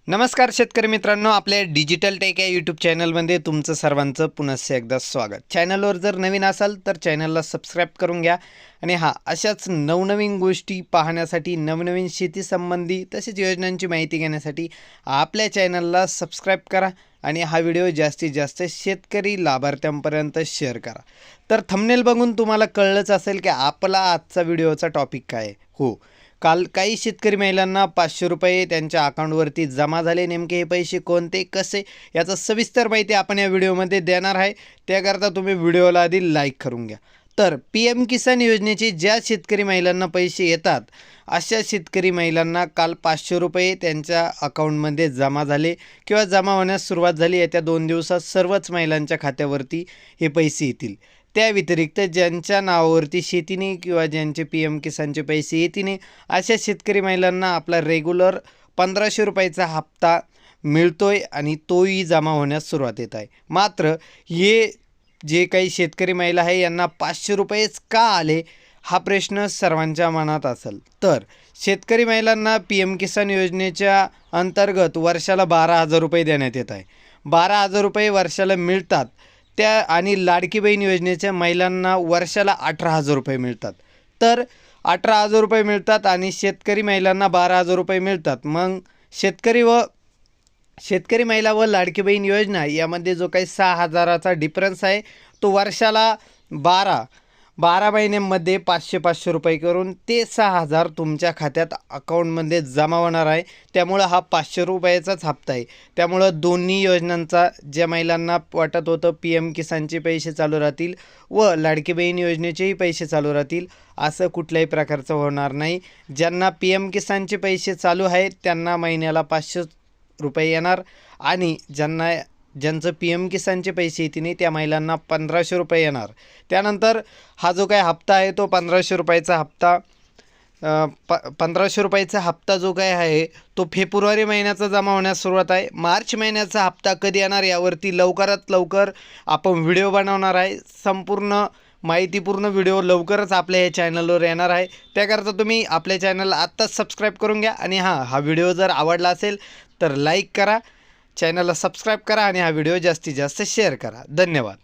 नमस्कार शेतकरी मित्रांनो, आपल्या डिजिटल टेक या यूट्यूब चॅनलमध्ये तुमचं सर्वांचं पुनश्च एकदा स्वागत। चॅनलवर जर नवीन असाल तर चॅनलला सबस्क्राईब करून घ्या आणि अशाच नवनवीन गोष्टी पाहण्यासाठी, नवनवीन शेती संबंधी तसेच योजनांची माहिती घेण्यासाठी आपल्या चॅनलला सबस्क्राईब करा आणि हा व्हिडिओ जास्तीत जास्त शेतकरी लाभार्थ्यांपर्यंत शेअर करा। तर थंबनेल बघून तुम्हाला कळलंच असेल की आपला आजचा व्हिडिओचा टॉपिक काय आहे। हो, काल काही शेतकरी महिलांना 500 रुपये त्यांच्या अकाउंटवरती जमा झाले। नेमके हे पैसे कोणते, कसे, याचा सविस्तर माहिती आपण या व्हिडिओमध्ये देणार आहे। त्याकरता तुम्ही व्हिडिओला आधी लाईक करून घ्या। तर पीएम किसान योजनेचे ज्या शेतकरी महिलांना पैसे येतात अशा शेतकरी महिलांना काल 500 रुपये त्यांच्या अकाउंटमध्ये जमा झाले किंवा जमा होण्यास सुरुवात झाली। येत्या 2 दिवसात सर्वच महिलांच्या खात्यावरती हे पैसे येतील। त्या व्यतिरिक्त ज्यांच्या नावावरती शेती नाही किंवा ज्यांचे पीएम किसानचे पैसे येत नाही अशा शेतकरी महिलांना आपला रेग्युलर 1500 रुपयाचा हप्ता मिळतोय आणि तोही जमा होण्यास सुरुवात येत आहे। मात्र हे जे काही शेतकरी महिला आहे यांना 500 रुपयेच का आले हा प्रश्न सर्वांच्या मनात असेल। तर शेतकरी महिलांना पीएम किसान योजनेच्या अंतर्गत वर्षाला 12,000 रुपये देण्यात येत आहे। 12,000 रुपये वर्षाला मिळतात त्या आणि लाडकी बहीण योजनेच्या महिलांना वर्षाला 18,000 रुपये मिळतात। तर 18,000 रुपये मिळतात आणि शेतकरी महिलांना 12,000 रुपये मिळतात। मग शेतकरी महिला व लाडकी बहीण योजना यामध्ये जो काही 6,000चा डिफरन्स आहे तो वर्षाला 12 महिन्यांमध्ये 500 रुपये करून ते 6,000 तुमच्या खात्यात अकाउंटमध्ये जमा होणार आहे। त्यामुळे हा 500 रुपयाचाच हप्ता आहे। त्यामुळं दोन्ही योजनांचा ज्या महिलांना वाटत होतं पीएम किसानचे पैसे चालू राहतील व लाडकी बहीण योजनेचेही पैसे चालू राहतील असं कुठल्याही प्रकारचं होणार नाही। ज्यांना पीएम किसानचे पैसे चालू आहेत त्यांना महिन्याला 500 रुपये येणार आणि ज्यांचं पीएम किसानचे पैसे येते नाही त्या महिलांना 1500 रुपये येणार। त्यानंतर हा जो काही हप्ता आहे तो 1500 रुपयाचा हप्ता 1500 रुपयाचा हप्ता जो काय आहे तो फेब्रुवारी महिन्याचा जमा होण्यास सुरुवात आहे। मार्च महिन्याचा हप्ता कधी येणार यावरती लवकरात लवकर आपण व्हिडिओ बनवणार आहे। संपूर्ण माहितीपूर्ण व्हिडिओ लवकरच आपल्या या चॅनलवर येणार आहे। त्याकरता तुम्ही आपल्या चॅनलला आत्ताच सबस्क्राईब करून घ्या आणि हा व्हिडिओ जर आवडला असेल तर लाईक करा, चॅनलला सबस्क्राईब करा आणि हा व्हिडिओ जास्तीत जास्त शेअर करा। धन्यवाद।